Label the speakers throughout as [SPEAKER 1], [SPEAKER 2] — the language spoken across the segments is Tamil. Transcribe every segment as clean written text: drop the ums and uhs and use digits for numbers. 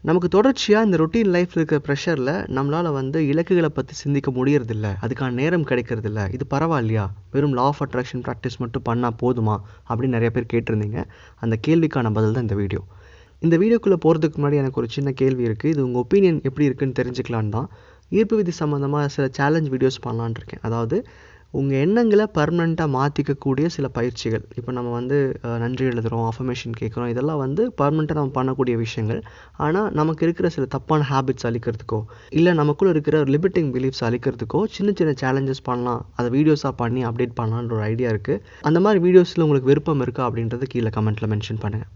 [SPEAKER 1] நமக்கு தொடர்ச்சியாக இந்த ரொட்டீன் லைஃப்பில் இருக்கிற ப்ரெஷரில் நம்மளால் இலக்குகளை பற்றி சிந்திக்க முடியறதில்ல, அதுக்கான நேரம் கிடைக்கிறதில்ல. இது பரவாயில்லையா, வெறும் லா ஆஃப் அட்ராக்ஷன் ப்ராக்டிஸ் மட்டும் பண்ணால் போதுமா அப்படின்னு நிறைய பேர் கேட்டிருந்தீங்க. அந்த கேள்விக்கான பதில் தான் இந்த வீடியோ. இந்த வீடியோக்குள்ளே போகிறதுக்கு முன்னாடி எனக்கு ஒரு சின்ன கேள்வி இருக்குது. இது உங்கள் ஒப்பீனியன் எப்படி இருக்குன்னு தெரிஞ்சுக்கலான்னு தான் ஈர்ப்பு விதி சம்மந்தமாக சில சேலஞ்ச் வீடியோஸ் பண்ணலான்னு இருக்கேன். அதாவது உங்கள் எண்ணங்களை பர்மனெண்ட்டாக மாற்றிக்கக்கூடிய சில பயிற்சிகள். இப்போ நம்ம நன்றி எழுதுகிறோம், அஃபர்மேஷன் கேட்குறோம், இதெல்லாம் பர்மனெண்ட்டாக நம்ம பண்ணக்கூடிய விஷயங்கள். ஆனால் நமக்கு இருக்கிற சில தப்பான ஹேபிட்ஸ் அழிக்கிறதுக்கோ இல்லை நமக்குள்ளே இருக்கிற லிமிட்டிங் பிலீஃப்ஸ் அழிக்கிறதுக்கோ சின்ன சின்ன சேலஞ்சஸ் பண்ணலாம், அதை வீடியோஸாக பண்ணி அப்டேட் பண்ணலான்ற ஒரு ஐடியா இருக்குது. அந்த மாதிரி வீடியோஸில் உங்களுக்கு விருப்பம் இருக்கா அப்படின்றது கீழே கமெண்ட்டில் மென்ஷன் பண்ணுங்கள்.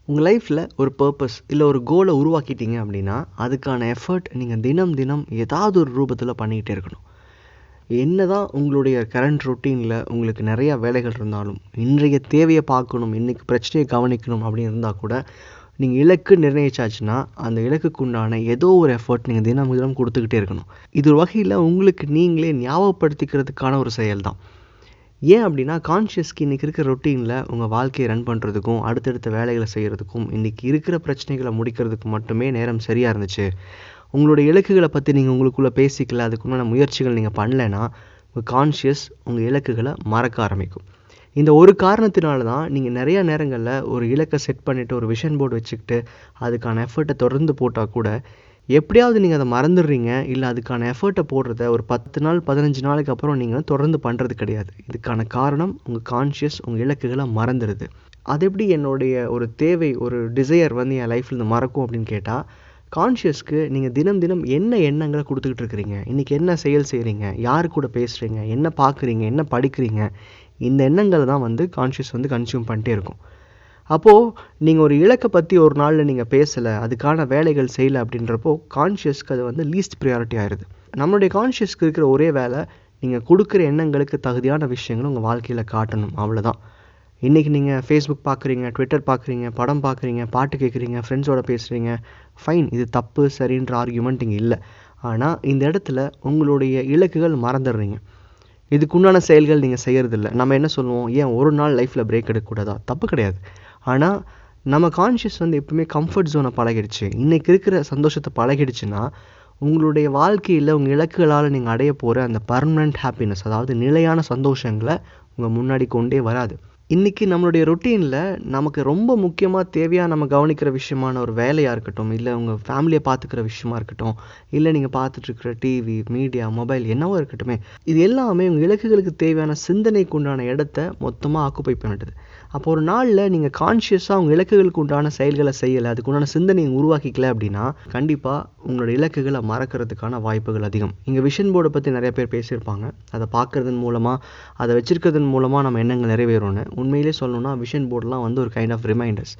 [SPEAKER 1] உங்கள் லைஃப்பில் ஒரு பர்பஸ் இல்லை ஒரு கோலை உருவாக்கிட்டீங்க அப்படின்னா அதுக்கான எஃபர்ட் நீங்கள் தினம் தினம் ஏதாவது ஒரு ரூபத்தில் பண்ணிக்கிட்டே இருக்கணும். என்ன தான் உங்களுடைய கரண்ட் ரொட்டீனில் உங்களுக்கு நிறையா வேலைகள் இருந்தாலும், இன்றைய தேவையை பார்க்கணும், இன்றைக்கி பிரச்சனையை கவனிக்கணும் அப்படின்னு இருந்தால் கூட நீங்கள் இலக்கு நிர்ணயிச்சாச்சுன்னா அந்த இலக்குக்கு உண்டான ஏதோ ஒரு எஃபர்ட் நீங்கள் தினம் தினம் கொடுத்துக்கிட்டே இருக்கணும். இது ஒரு வகையில் உங்களுக்கு நீங்களே ஞாபகப்படுத்திக்கிறதுக்கான ஒரு செயல் தான். ஏன் அப்படின்னா கான்ஷியஸ்க்கு இன்றைக்கி இருக்கிற ரொட்டீனில் உங்கள் வாழ்க்கையை ரன் பண்ணுறதுக்கும் அடுத்தடுத்த வேலைகளை செய்கிறதுக்கும் இன்றைக்கி இருக்கிற பிரச்சனைகளை முடிக்கிறதுக்கு மட்டுமே நேரம் சரியாக இருந்துச்சு. உங்களுடைய இலக்குகளை பற்றி நீங்கள் உங்களுக்குள்ளே பேசிக்கல, அதுக்குண்டான முயற்சிகள் நீங்கள் பண்ணலைன்னா உங்கள் கான்ஷியஸ் உங்கள் இலக்குகளை மறக்க ஆரம்பிக்கும். இந்த ஒரு காரணத்தினால தான் நீங்கள் நிறையா நேரங்களில் ஒரு இலக்கை செட் பண்ணிவிட்டு ஒரு விஷன் போர்டு வச்சுக்கிட்டு அதுக்கான எஃபர்ட்டை தொடர்ந்து போட்டால் கூட எப்படியாவது நீங்கள் அதை மறந்துடுறீங்க, இல்லை அதுக்கான எஃபர்ட்டை போடுறத ஒரு 10 நாள் 15 நாளைக்கு அப்புறம் நீங்கள் தொடர்ந்து பண்ணுறது கிடையாது. இதுக்கான காரணம் உங்கள் கான்ஷியஸ் உங்கள் இலக்குகளை மறந்துடுது. அது எப்படி என்னுடைய ஒரு தேவை, ஒரு டிசையர் என் லைஃப்லேருந்து மறக்கும் அப்படின்னு கேட்டால், கான்ஷியஸ்க்கு நீங்கள் தினம் தினம் என்ன எண்ணங்களை கொடுத்துக்கிட்டு இருக்கிறீங்க, இன்றைக்கி என்ன செயல் செய்கிறீங்க, யார் கூட பேசுகிறீங்க, என்ன பார்க்குறீங்க, என்ன படிக்கிறீங்க, இந்த எண்ணங்களை தான் கான்ஷியஸ் கன்சியூம் பண்ணிட்டே இருக்கும். அப்போது நீங்கள் ஒரு இலக்கை பற்றி ஒரு நாளில் நீங்கள் பேசலை, அதுக்கான வேலைகள் செய்யலை அப்படின்றப்போ கான்ஷியஸ்க்கு அது லீஸ்ட் ப்ரியாரிட்டி ஆயிடுது. நம்மளுடைய கான்ஷியஸ்க்கு இருக்கிற ஒரே வேலை நீங்கள் கொடுக்குற எண்ணங்களுக்கு தகுதியான விஷயங்களை உங்கள் வாழ்க்கையில் காட்டணும், அவ்வளோதான். இன்றைக்கி நீங்கள் ஃபேஸ்புக் பார்க்குறீங்க, ட்விட்டர் பார்க்குறீங்க, படம் பார்க்குறீங்க, பாட்டு கேட்குறீங்க, ஃப்ரெண்ட்ஸோட பேசுகிறீங்க, ஃபைன், இது தப்பு சரின்ற ஆர்கியூமெண்ட் இங்கே இல்லை. ஆனால் இந்த இடத்துல உங்களுடைய இலக்குகள் மறந்துடுறீங்க, இதுக்குண்டான செயல்கள் நீங்கள் செய்கிறதில்ல. நம்ம என்ன சொல்லுவோம், ஏன் ஒரு நாள் லைஃப்பில் பிரேக் எடுக்கக்கூடாதா? தப்பு கிடையாது. ஆனால் நம்ம கான்ஷியஸ் எப்பவுமே கம்ஃபர்ட் ஜோனை பழகிடுச்சு, இன்றைக்கி இருக்கிற சந்தோஷத்தை பழகிடுச்சுன்னா உங்களுடைய வாழ்க்கையில் உங்கள் இலக்குகளால் நீங்கள் அடைய போகிற அந்த பர்மனெண்ட் ஹாப்பினஸ், அதாவது நிலையான சந்தோஷங்களை உங்கள் முன்னாடி கொண்டே வராது. இன்றைக்கி நம்மளுடைய ரொட்டீனில் நமக்கு ரொம்ப முக்கியமாக தேவையாக நம்ம கவனிக்கிற விஷயமான ஒரு வேலையாக இருக்கட்டும், இல்லை உங்கள் ஃபேமிலியை பார்த்துக்கிற விஷயமா இருக்கட்டும், இல்லை நீங்கள் பார்த்துட்ருக்கிற டிவி, மீடியா, மொபைல் என்னவோ இருக்கட்டுமே, இது எல்லாமே உங்கள் இலக்குகளுக்கு தேவையான சிந்தனைக்கு உண்டான இடத்த மொத்தமாக ஆக்குப்பை பண்ணிடுது. அப்போ ஒரு நாளில் நீங்கள் கான்ஷியஸாக உங்கள் இலக்குகளுக்கு உண்டான செயல்களை செய்யலை, அதுக்கு உண்டான சிந்தனையை உருவாக்கிக்கல அப்படின்னா கண்டிப்பாக உங்களோட இலக்குகளை மறக்கிறதுக்கான வாய்ப்புகள் அதிகம். இங்கே விஷன் போர்டை பற்றி நிறைய பேர் பேசியிருப்பாங்க. அதை பார்க்குறதன் மூலமாக, அதை வச்சுருக்கிறதன் மூலமாக நம்ம எண்ணங்கள் நிறைவேறும்னு. உண்மையிலே சொல்லணும்னா விஷன் போர்டெலாம் ஒரு கைண்ட் ஆஃப் ரிமைண்டர்ஸ்.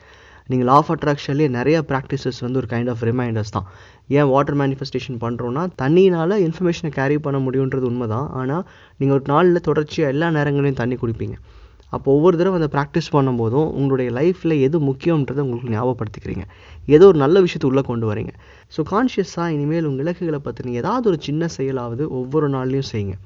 [SPEAKER 1] நீங்கள் லா ஆஃப் அட்ராக்ஷன்லேயே நிறைய ப்ராக்டிசஸ் ஒரு கைண்ட் ஆஃப் ரிமைண்டர்ஸ் தான். ஏன் வாட்டர் மேனிஃபெஸ்டேஷன் பண்ணுறோன்னா தண்ணினால் இன்ஃபர்மேஷனை கேரி பண்ண முடியுன்றது உண்மை தான். ஆனால் நீங்கள் ஒரு நாளில் தொடர்ச்சியாக எல்லா நேரங்களையும் தண்ணி குடிப்பீங்க. அப்போ ஒவ்வொரு தடவை அந்த ப்ராக்டிஸ் பண்ணும்போதும் உங்களுடைய லைஃப்பில் எது முக்கியன்றதை உங்களுக்கு ஞாபகப்படுத்திக்கிறீங்க, ஏதோ ஒரு நல்ல விஷயத்தை உள்ளே கொண்டு வரீங்க. ஸோ கான்ஷியஸாக இனிமேல் உங்கள் இலக்குகளை பற்றி ஏதாவது ஒரு சின்ன செயலாவது ஒவ்வொரு நாள்லையும் செய்யுங்க.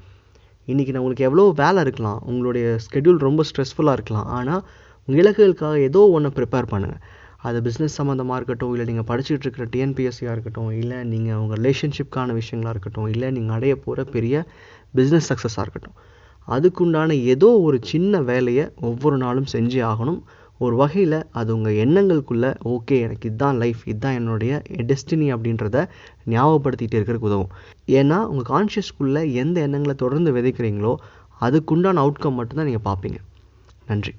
[SPEAKER 1] இன்றைக்கி உங்களுக்கு எவ்வளோ வேலை இருக்கலாம், உங்களுடைய ஸ்கெடியூல் ரொம்ப ஸ்ட்ரெஸ்ஃபுல்லாக இருக்கலாம், ஆனால் உங்கள் இலக்குகளுக்காக ஏதோ ஒன்று ப்ரிப்பேர் பண்ணுங்கள். அது பிஸ்னஸ் சம்மந்தமாக இருக்கட்டும், இல்லை நீங்கள் படிச்சுட்டு இருக்கிற டிஎன்பிஎஸ்சியாக இருக்கட்டும், இல்லை நீங்கள் உங்கள் ரிலேஷன்ஷிப்கான விஷயங்களாக இருக்கட்டும், இல்லை நீங்கள் அடைய போகிற பெரிய பிஸ்னஸ் சக்ஸஸாக இருக்கட்டும், அதுக்குண்டான ஏதோ ஒரு சின்ன வேலையை ஒவ்வொரு நாளும் செஞ்சே ஆகணும். ஒரு வகையில் அது உங்கள் எண்ணங்களுக்குள்ளே ஓகே எனக்கு இதுதான் லைஃப், இதுதான் என்னுடைய டெஸ்டினி அப்படின்றத ஞாபகப்படுத்திகிட்டே இருக்கிறதுக்கு உதவும். ஏன்னா உங்கள் கான்ஷியஸ்குள்ளே எந்த எண்ணங்களை தொடர்ந்து விதைக்கிறீங்களோ அதுக்குண்டான அவுட்கம் மட்டும்தான் நீங்கள் பார்ப்பீங்க. நன்றி.